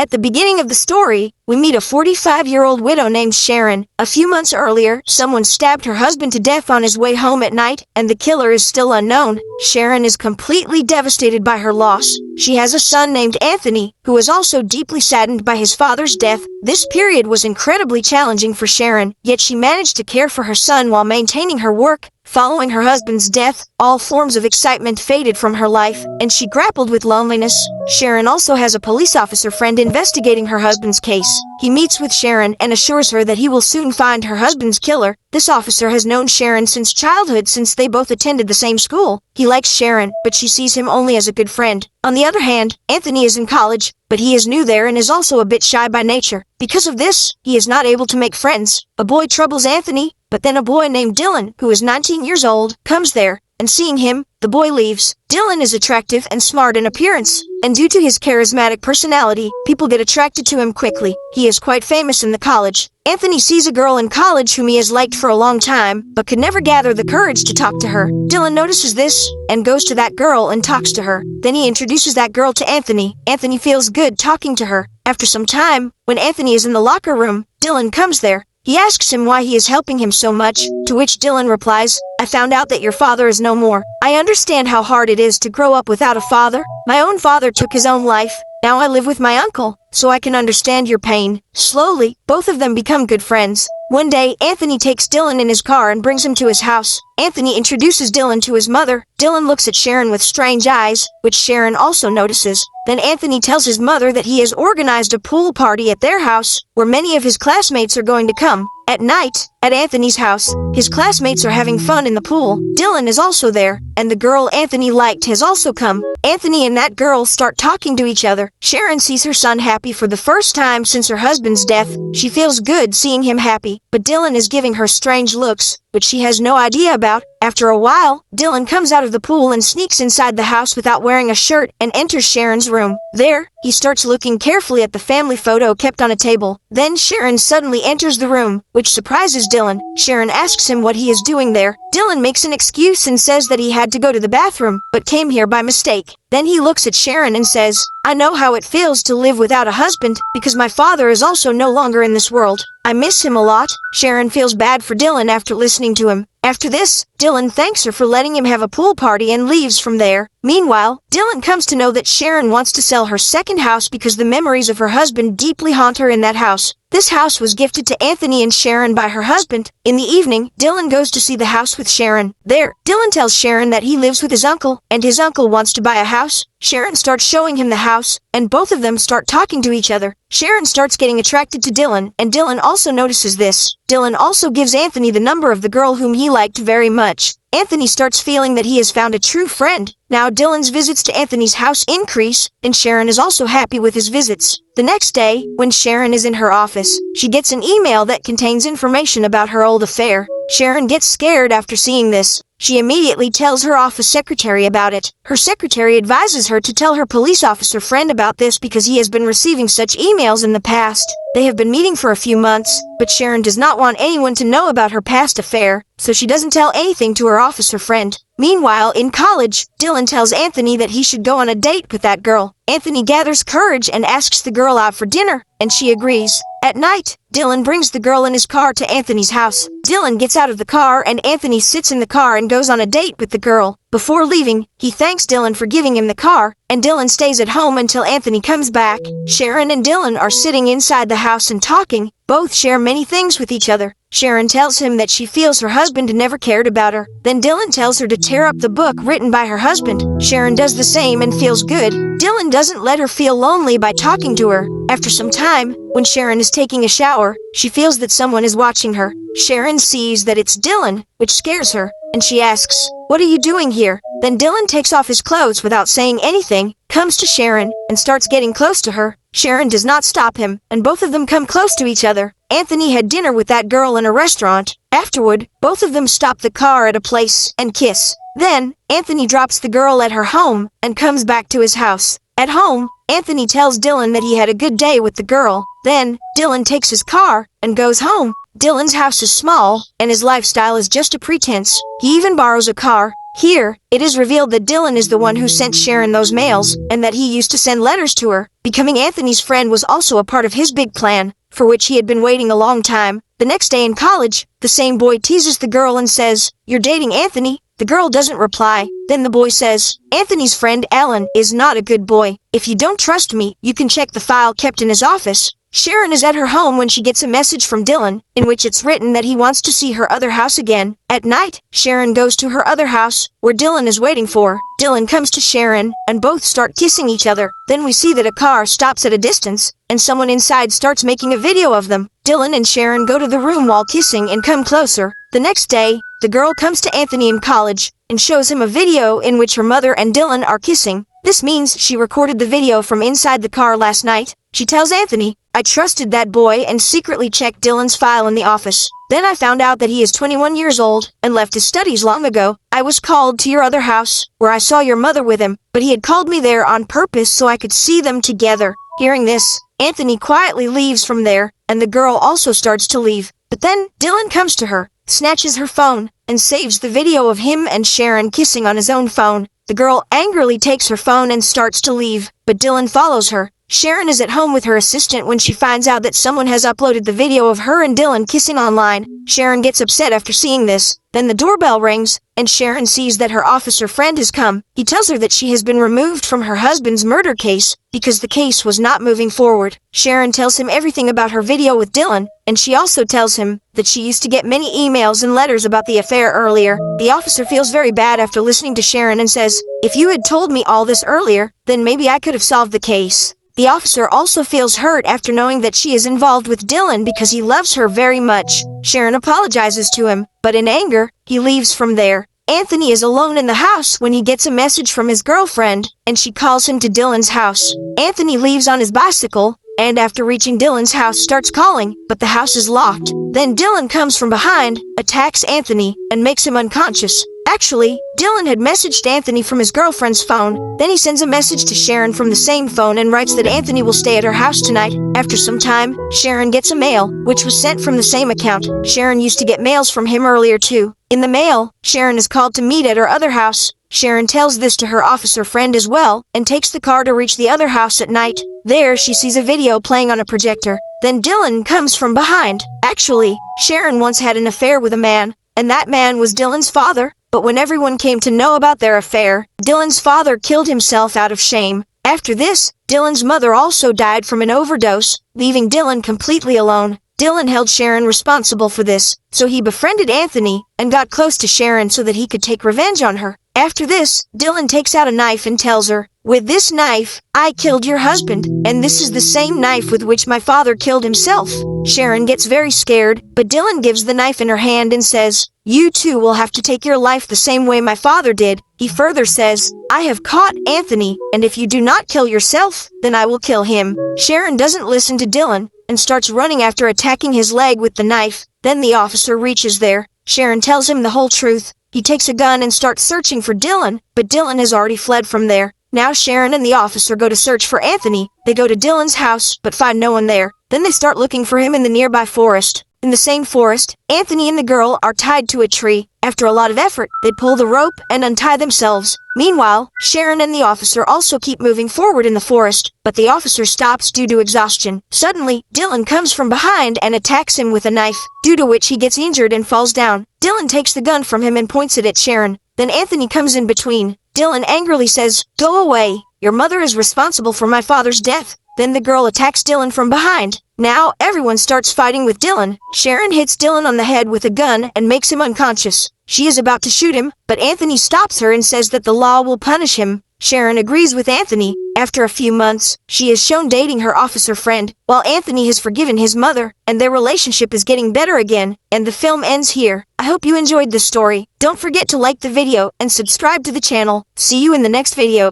At the beginning of the story, we meet a 45-year-old widow named Sharon. A few months earlier, someone stabbed her husband to death on his way home at night, and the killer is still unknown. Sharon is completely devastated by her loss. She has a son named Anthony, who is also deeply saddened by his father's death. This period was incredibly challenging for Sharon, yet she managed to care for her son while maintaining her work. Following her husband's death, all forms of excitement faded from her life, and she grappled with loneliness. Sharon also has a police officer friend investigating her husband's case. He meets with Sharon and assures her that he will soon find her husband's killer. This officer has known Sharon since childhood since they both attended the same school. He likes Sharon, but she sees him only as a good friend. On the other hand, Anthony is in college, but he is new there and is also a bit shy by nature. Because of this, he is not able to make friends. A boy troubles Anthony, but then a boy named Dylan, who is 19 years old, comes there, and seeing him, the boy leaves. Dylan is attractive and smart in appearance, and due to his charismatic personality, people get attracted to him quickly. He is quite famous in the college. Anthony sees a girl in college whom he has liked for a long time, but could never gather the courage to talk to her. Dylan notices this, and goes to that girl and talks to her. Then he introduces that girl to Anthony. Anthony feels good talking to her. After some time, when Anthony is in the locker room, Dylan comes there. He asks him why he is helping him so much, to which Dylan replies, "I found out that your father is no more. I understand how hard it is to grow up without a father. My own father took his own life. Now I live with my uncle, so I can understand your pain." Slowly, both of them become good friends. One day, Anthony takes Dylan in his car and brings him to his house. Anthony introduces Dylan to his mother. Dylan looks at Sharon with strange eyes, which Sharon also notices. Then Anthony tells his mother that he has organized a pool party at their house, where many of his classmates are going to come. At night, at Anthony's house, his classmates are having fun in the pool. Dylan is also there, and the girl Anthony liked has also come. Anthony and that girl start talking to each other. Sharon sees her son happy for the first time since her husband's death. She feels good seeing him happy, but Dylan is giving her strange looks, which she has no idea about. After a while, Dylan comes out of the pool and sneaks inside the house without wearing a shirt and enters Sharon's room. There, he starts looking carefully at the family photo kept on a table. Then Sharon suddenly enters the room, which surprises Dylan. Sharon asks him what he is doing there. Dylan makes an excuse and says that he had to go to the bathroom, but came here by mistake. Then he looks at Sharon and says, "I know how it feels to live without a husband, because my father is also no longer in this world. I miss him a lot." Sharon feels bad for Dylan after listening to him. After this, Dylan thanks her for letting him have a pool party and leaves from there. Meanwhile, Dylan comes to know that Sharon wants to sell her second house because the memories of her husband deeply haunt her in that house. This house was gifted to Anthony and Sharon by her husband. In the evening, Dylan goes to see the house with Sharon. There, Dylan tells Sharon that he lives with his uncle, and his uncle wants to buy a house. Sharon starts showing him the house, and both of them start talking to each other. Sharon starts getting attracted to Dylan, and Dylan also notices this. Dylan also gives Anthony the number of the girl whom he liked very much. Anthony starts feeling that he has found a true friend. Now Dylan's visits to Anthony's house increase, and Sharon is also happy with his visits. The next day, when Sharon is in her office, she gets an email that contains information about her old affair. Sharon gets scared after seeing this. She immediately tells her office secretary about it. Her secretary advises her to tell her police officer friend about this because he has been receiving such emails in the past. They have been meeting for a few months, but Sharon does not want anyone to know about her past affair, so she doesn't tell anything to her officer friend. Meanwhile, in college, Dylan tells Anthony that he should go on a date with that girl. Anthony gathers courage and asks the girl out for dinner, and she agrees. At night, Dylan brings the girl in his car to Anthony's house. Dylan gets out of the car and Anthony sits in the car and goes on a date with the girl. Before leaving, he thanks Dylan for giving him the car, and Dylan stays at home until Anthony comes back. Sharon and Dylan are sitting inside the house and talking. Both share many things with each other. Sharon tells him that she feels her husband never cared about her. Then Dylan tells her to tear up the book written by her husband. Sharon does the same and feels good. Dylan doesn't let her feel lonely by talking to her. After some time, when Sharon is taking a shower, she feels that someone is watching her. Sharon sees that it's Dylan, which scares her, and she asks, "What are you doing here?" Then Dylan takes off his clothes without saying anything, comes to Sharon, and starts getting close to her. Sharon does not stop him, and both of them come close to each other. Anthony had dinner with that girl in a restaurant. Afterward, both of them stop the car at a place and kiss. Then, Anthony drops the girl at her home and comes back to his house. At home, Anthony tells Dylan that he had a good day with the girl. Then, Dylan takes his car and goes home. Dylan's house is small, and his lifestyle is just a pretense. He even borrows a car. Here, it is revealed that Dylan is the one who sent Sharon those mails, and that he used to send letters to her. Becoming Anthony's friend was also a part of his big plan, for which he had been waiting a long time. The next day in college, the same boy teases the girl and says, "You're dating Anthony?" The girl doesn't reply. Then the boy says, "Anthony's friend Alan is not a good boy. If you don't trust me, you can check the file kept in his office." Sharon is at her home when she gets a message from Dylan, in which it's written that he wants to see her other house again. At night, Sharon goes to her other house, where Dylan is waiting for her. Dylan comes to Sharon, and both start kissing each other. Then we see that a car stops at a distance, and someone inside starts making a video of them. Dylan and Sharon go to the room while kissing and come closer. The next day, the girl comes to Anthony in college, and shows him a video in which her mother and Dylan are kissing. This means she recorded the video from inside the car last night. She tells Anthony, "I trusted that boy and secretly checked Dylan's file in the office. Then I found out that he is 21 years old and left his studies long ago. I was called to your other house, where I saw your mother with him, but he had called me there on purpose so I could see them together." Hearing this, Anthony quietly leaves from there, and the girl also starts to leave. But then, Dylan comes to her, snatches her phone, and saves the video of him and Sharon kissing on his own phone. The girl angrily takes her phone and starts to leave, but Dylan follows her. Sharon is at home with her assistant when she finds out that someone has uploaded the video of her and Dylan kissing online. Sharon gets upset after seeing this. Then the doorbell rings, and Sharon sees that her officer friend has come. He tells her that she has been removed from her husband's murder case because the case was not moving forward. Sharon tells him everything about her video with Dylan, and she also tells him that she used to get many emails and letters about the affair earlier. The officer feels very bad after listening to Sharon and says, "If you had told me all this earlier, then maybe I could have solved the case." The officer also feels hurt after knowing that she is involved with Dylan because he loves her very much. Sharon apologizes to him, but in anger, he leaves from there. Anthony is alone in the house when he gets a message from his girlfriend, and she calls him to Dylan's house. Anthony leaves on his bicycle, and after reaching Dylan's house starts calling, but the house is locked. Then Dylan comes from behind, attacks Anthony, and makes him unconscious. Actually, Dylan had messaged Anthony from his girlfriend's phone. Then he sends a message to Sharon from the same phone and writes that Anthony will stay at her house tonight. After some time, Sharon gets a mail, which was sent from the same account. Sharon used to get mails from him earlier too. In the mail, Sharon is called to meet at her other house. Sharon tells this to her officer friend as well, and takes the car to reach the other house at night. There, she sees a video playing on a projector. Then Dylan comes from behind. Actually, Sharon once had an affair with a man, and that man was Dylan's father. But when everyone came to know about their affair, Dylan's father killed himself out of shame. After this, Dylan's mother also died from an overdose, leaving Dylan completely alone. Dylan held Sharon responsible for this, so he befriended Anthony and got close to Sharon so that he could take revenge on her. After this, Dylan takes out a knife and tells her, "With this knife, I killed your husband, and this is the same knife with which my father killed himself." Sharon gets very scared, but Dylan gives the knife in her hand and says, "You too will have to take your life the same way my father did." He further says, "I have caught Anthony, and if you do not kill yourself, then I will kill him." Sharon doesn't listen to Dylan, and starts running after attacking his leg with the knife. Then the officer reaches there. Sharon tells him the whole truth. He takes a gun and starts searching for Dylan, but Dylan has already fled from there. Now Sharon and the officer go to search for Anthony. They go to Dylan's house, but find no one there. Then they start looking for him in the nearby forest. In the same forest, Anthony and the girl are tied to a tree. After a lot of effort, they pull the rope and untie themselves. Meanwhile, Sharon and the officer also keep moving forward in the forest, but the officer stops due to exhaustion. Suddenly, Dylan comes from behind and attacks him with a knife, due to which he gets injured and falls down. Dylan takes the gun from him and points it at Sharon. Then Anthony comes in between. Dylan angrily says, "Go away. Your mother is responsible for my father's death." Then the girl attacks Dylan from behind. Now, everyone starts fighting with Dylan. Sharon hits Dylan on the head with a gun and makes him unconscious. She is about to shoot him, but Anthony stops her and says that the law will punish him. Sharon agrees with Anthony. After a few months, she is shown dating her officer friend, while Anthony has forgiven his mother, and their relationship is getting better again, and the film ends here. I hope you enjoyed this story. Don't forget to like the video and subscribe to the channel. See you in the next video.